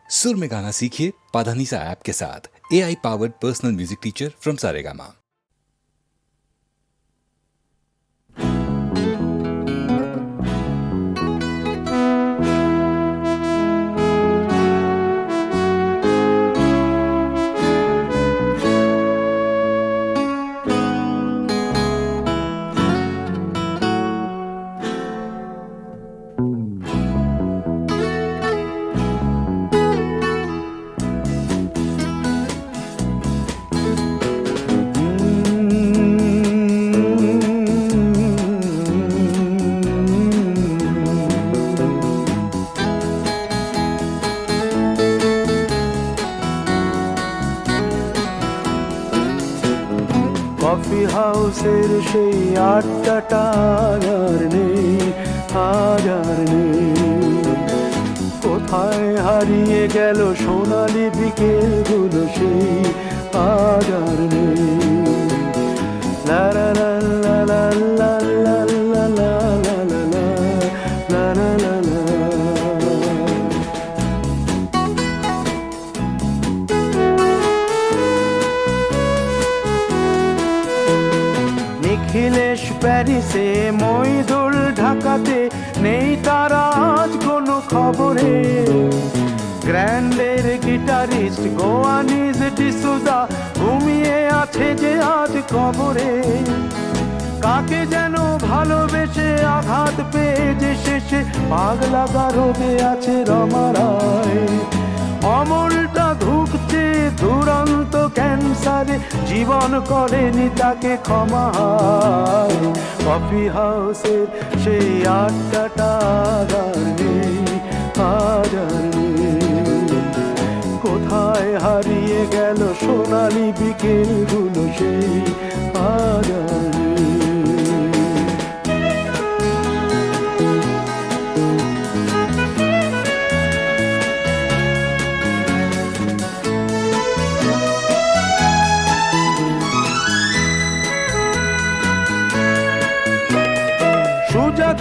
सुर में गाना सीखिए पाधानीसा ऐप के साथ। AI powered personal music teacher from Saregama. Coffee হাউসের সেই আড্ডাটা আর নেই, আজ আর নেই। কোথায় হারিয়ে গেল সোনালি বিকেলগুলো সেই আজ আর নেই। লা লা লা লা লা লা লা লা লা লা লা লা লা লা। নিখিলেশ প্যারিসে, মইদুল ঢাকাতে, নেই তারা আজ কোনো খবরে। গ্র্যান্ডের গিটারিস্ট গোয়ানিজ ডিসুজা ঘুমিয়ে আছে যে আজ কবরে। কাকে যেন ভালোবেসে আঘাত পেয়ে যে শেষে পাগলা গারদে আছে রমারায়। অমলটা ধুকছে দুরন্ত ক্যান্সারে, জীবন করেনি তাকে ক্ষমা। কফি হাউসের সেই আড্ডাটা আর নেই, আজ আর নেই। কোথায় হারিয়ে গেল সোনালি বিকেলগুলো সেই আজ আর নেই।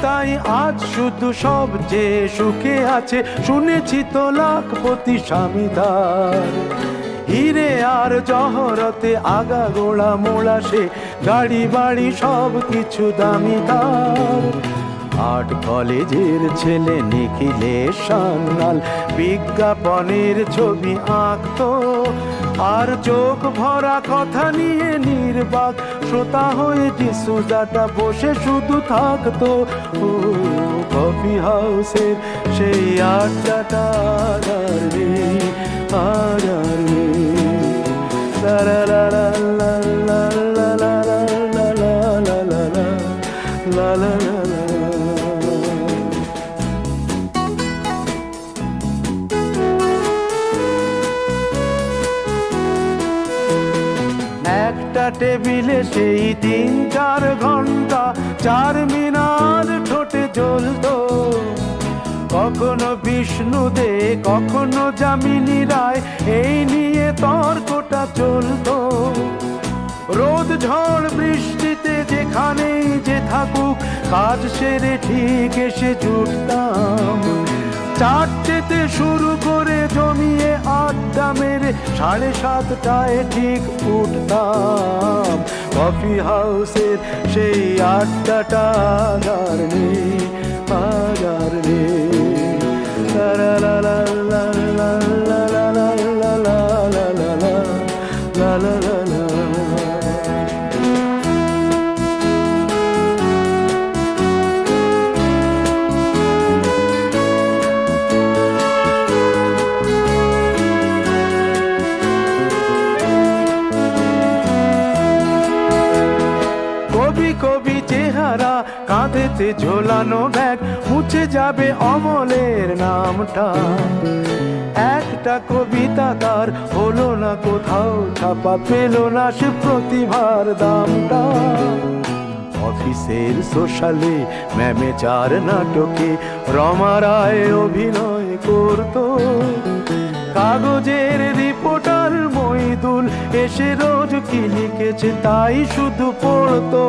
তাই আজ শুধু সবচেয়ে সুখে আছে, শুনেছি তো লাখপতি স্বামী তার। হিরে আর জহরতে আগা গোড়া মোড়া সে, গাড়ি বাড়ি সব কিছু দামি তার। আর্ট কলেজের ছেলে নিখিলেশ সান্যাল বিজ্ঞাপনের ছবি আঁকতো, আর চোখ ভরা কথা নিয়ে নির্বাক শ্রোতা হয়ে ডিসুজাটা বসে শুধু থাকতো। ও কফি হাউসের সেই আড্ডাটা আর নেই, আর নেই। লা লা লা লা লা লা লা লা লা লা লা লা লা লা লা। একটা টেবিলে সেই 3-4 ঘন্টা চারমিনার ঠোঁটে জ্বলতো। কখনো বিষ্ণু দে, কখনো যামিনী রায়, এই নিয়ে তর্কটা চলতো। রোদ ঝড় বৃষ্টিতে যেখানেই যে থাকুক, কাজ সেরে ঠিক এসে জুটতাম। 4টেতে শুরু করে জমিয়ে আড্ডা মেরে 7:30টায় ঠিক উঠতাম। কফি হাউসের সেই আড্ডাটা আর নেই, আজ আর নেই। লা লা লা লা লা লা লা লা লা লা লা লা লা লা। কবি চেহারা, কাঁধেতে ঝোলানো ব্যাগ, মুছে যাবে অমলের নামটা। একটা কবিতা তার হলো না কোথাও ছাপা, পেল না সে প্রতিভার দামটা। অফিসের সোশ্যালে, ম্যামেচার নাটকে রমা রায় অভিনয় করতো। কাগজের রিপোর্টার মইদুল এসে রোজ কি লিখেছে তাই শুধু পড়তো।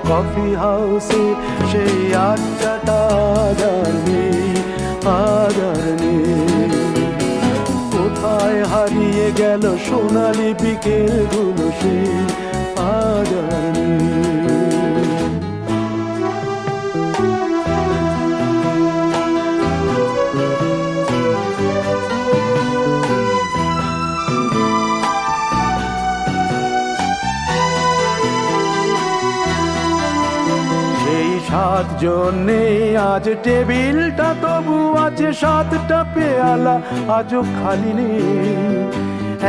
কফি হাউসে সেই আড্ডাটা আর নেই, আজ আর নেই। হারিয়ে গেল সোনালি বিকেলগুলো সেই আজ আর নেই। সাতজন নেই আজ টেবিলটা, তবু আছে সাতটা পেয়ালা আজও খালি নেই।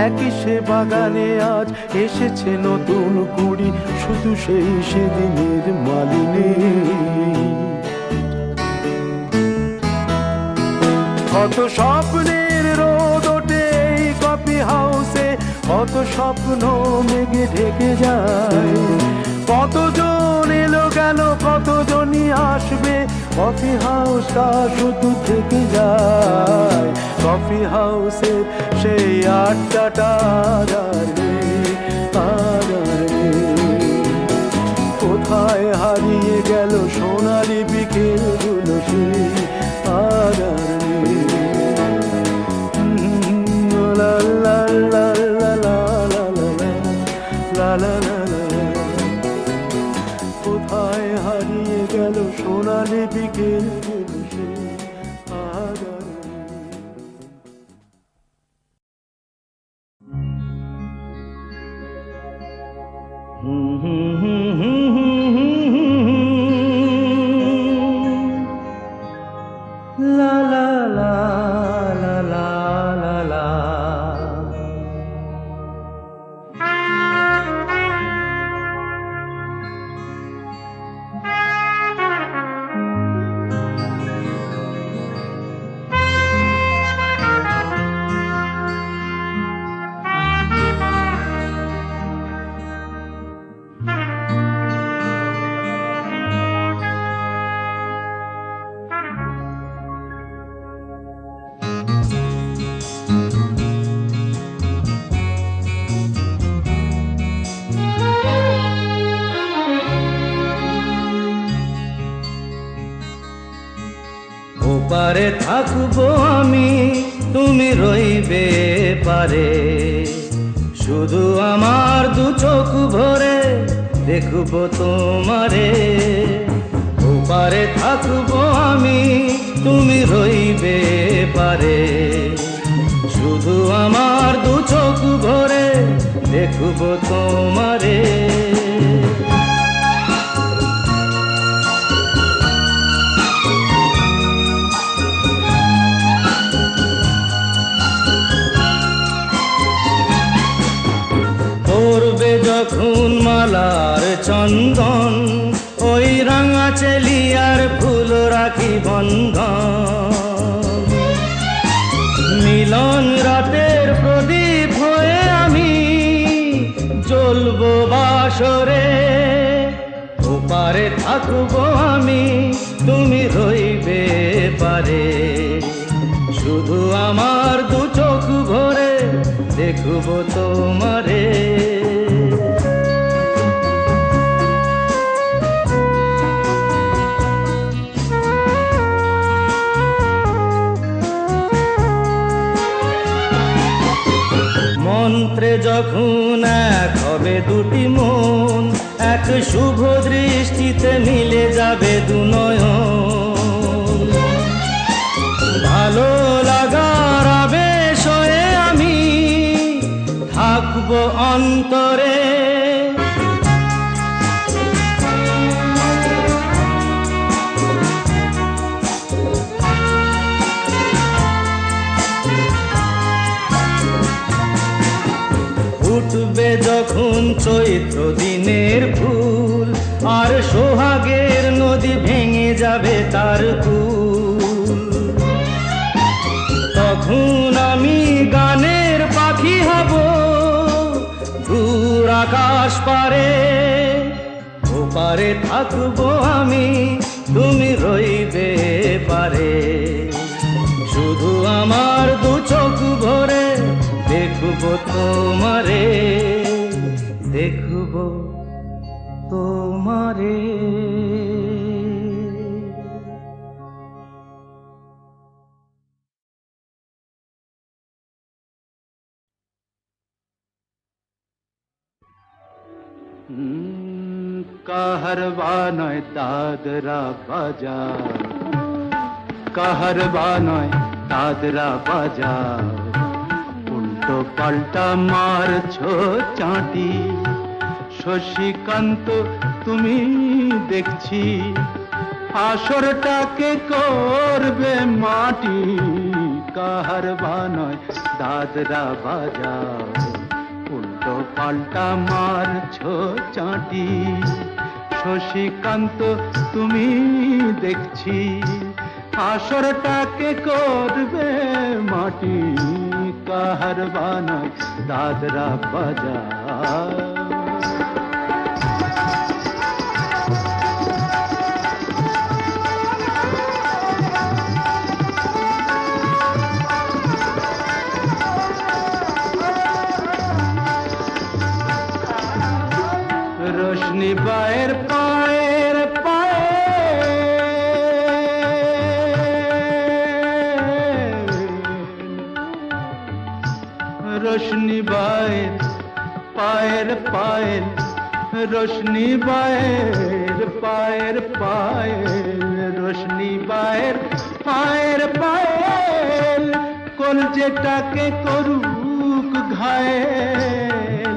একই সে বাগানে আজ এসেছে নতুন কুড়ি, শুধু সেই সেদিনের মালিনী। কত স্বপ্নের রোদ ওঠে এই কফি হাউসে, কত স্বপ্ন মেঘে ঢেকে যায়। কতজন এলো গেল, কতজনই আসবে, কফি হাউসটা শুধু থেকে যায়। কফি হাউসে সেই আড্ডাটা আর নেই, আর নেই। কোথায় হারিয়ে গেল সোনালি বিকেলগুলো সেই আর নেই। লা লা লা লা লা লা লা লা লা লা। কোথায় হারিয়ে গেল সোনালি বিকেলগুলো সেই আজ আর নেই। লা লা লা লা লা লা লা। ওপারে থাকবো আমি, তুমি রইবে পারে। শুধু আমার দু চোখ ভরে দেখবো তোমারে। ওপারে থাকবো আমি, তুমি রইবে পারে। শুধু আমার দু চোখ ভরে দেখবো তোমারে। পড়বে যখন মালার চন্দন, ওই রাঙা চেলিয়ার ফুল রাখি বন্ধন। মিলন রাতের প্রদীপ হয়ে আমি জ্বলবো বাসরে। ওপারে থাকবো আমি, তুমি রইবে পারে। শুধু আমার দু চোখ ভরে দেখবো তোমারে। মন্ত্রে যখন এক হবে দুটি মন, এক শুভ দৃষ্টিতে মিলে যাবে দু নয়ন। ভালো লাগার আবেশ হয়ে আমি থাকবো অন্তরে। উঠবে যখন চৈত্র দিনের ফুল, আর সোহাগের নদী ভেঙে যাবে তার কুল। তখন আমি গানের পাখি হব দূর আকাশ পারে। ওপারে থাকবো আমি, তুমি রইবে পারে। শুধু আমার দু চোখ ভরে দেখবো তোমারে, দেখবো তোমারে। কাহারবা নয় দাদরা বাজাও, কাহারবা নয় দাদরা বাজাও, উল্টো পাল্টা মারছো চাঁটি। শশীকান্ত তুমি দেখছি আসরটাকে করবে মাটি। কাহারবা নয় দাদরা বাজাও, উল্টো পাল্টা মারছো চাঁটি। শশীকান্ত তুমি দেখছি আসরটাকে করবে মাটি। কাহারবা নয় দাদরা বাজাও। रोशनी बाहर पाएर पाए, रोशनी बाहर पाएर पायल, रोशनी बाहर पाएर पायल, रोशनी बाहर पाएर पायल, কলজেটাকে করুক ঘায়েল।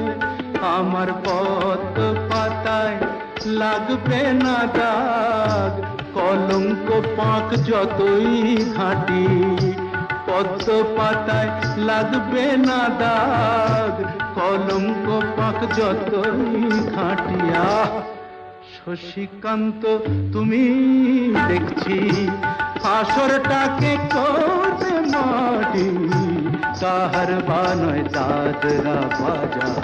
আমার পথ পাতায় লাগবে না দাগ, কলঙ্ক পাক যতই ঘাঁটি। পদ্ম পাতায় লাগবে না দাগ, কলঙ্ক পাক যতই ঘাঁটিয়া। শশীকান্ত তুমি দেখছি আসরটাকে করবে মাটি। কাহারবা নয় দাদরা বাজাও।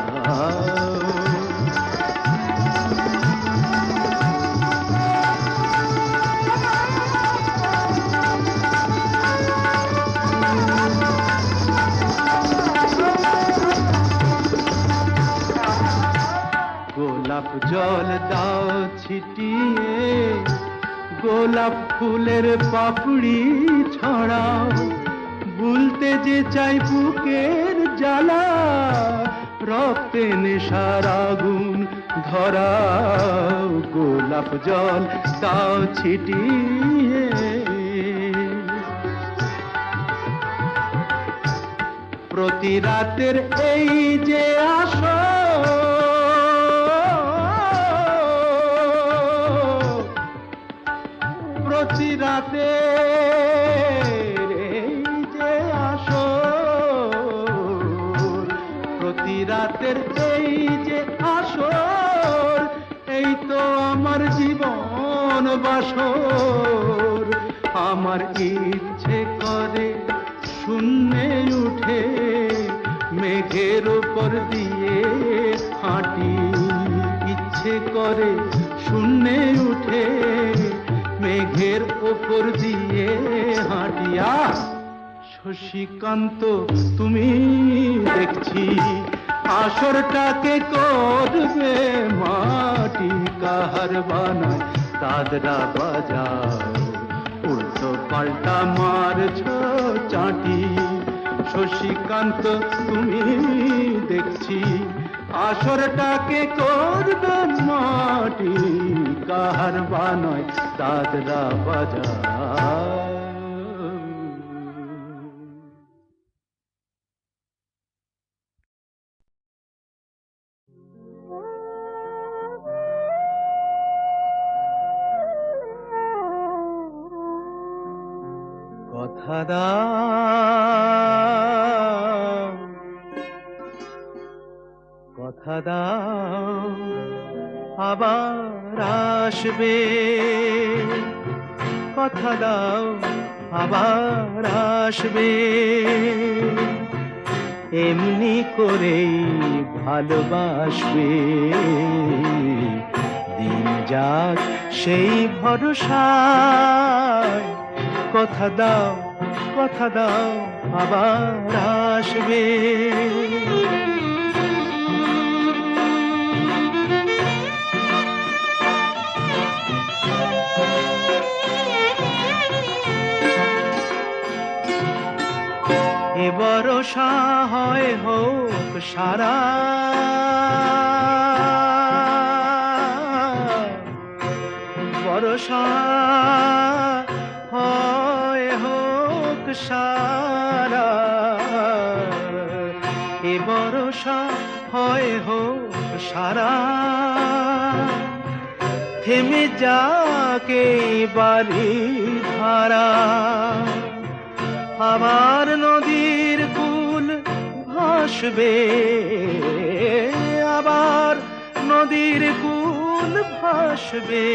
গোলাপ জল দাও ছিটিয়ে, গোলাপ ফুলের পাপড়ি ছড়াও। ভুলতে যে চাই বুকের জ্বালা, রক্তে নেশার আগুন ধরাও। গোলাপ জল দাও ছিটিয়ে, প্রতি রাতের এই যে আসো, প্রতি রাতের এই যে আসো, প্রতি রাতের এই যে আসর, এই তো আমার জীবন বাসর। আমার ইচ্ছে করে শূন্যে উঠে মেঘের উপর দিয়ে হাঁটি। ইচ্ছে করে শূন্যে উঠে মেঘের উপর দিয়ে হাঁটিয়া। শশীকান্ত তুমি দেখছি আসরটাকে করবে মাটি। কাহারবা নয় দাদরা বাজাও, উল্টো পাল্টা মারছো চাঁটি। শশীকান্ত তুমি দেখছি আসরটাকে করবে মাটি। কাহারবা নয় দাদরা বাজাও। কথা দাও, কথা দাও আবার আসবে। কথা দাও আবার আসবে। এমনি করেই ভালোবাসবে। দিন যাক সেই ভরসায়। কথা দাও, কথা দাও আবার আসবে। এ ভরসা হয় হোক সারা, ভরসা হয় হোক সারা, এ ভরসা হয় হোক সারা, থেমে যাকে বাড়ি ধারা, আবার নদীর কুল ভাসবে, আবার নদীর কুল ভাসবে,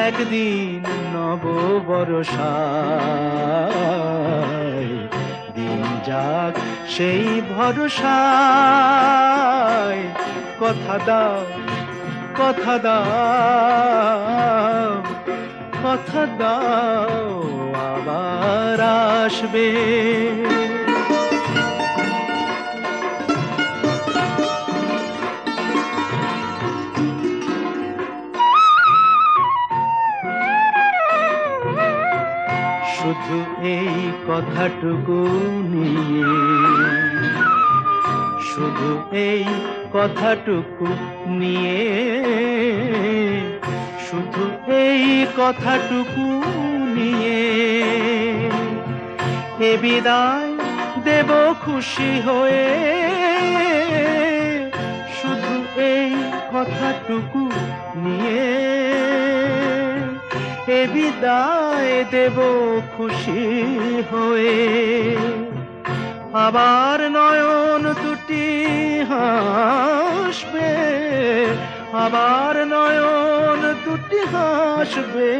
একদিন নব বরষায়, দিন যাক সেই ভরসায়, কথা দাও কথা দাও কথা দাও আবার আসবে। শুধু এই কথাটুকু নিয়ে, শুধু এই কথাটুকু নিয়ে, শুধু এই কথাটুকু নিয়ে, এ বিদায় দেব খুশি হয়ে, শুধু এই কথাটুকু নিয়ে, এ বিদায় দেব খুশি হয়ে, আবার নয়ন দুটি হাসবে, আবার নয়ন দুটি হাসবে,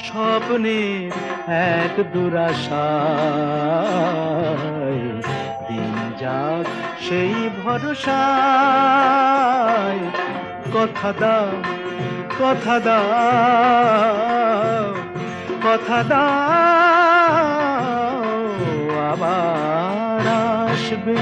স্বপ্নের এক দুরাশায়, দিন যাক সেই ভরসায়, কথা দাও কথা দাও কথা দাও আবার আসবে।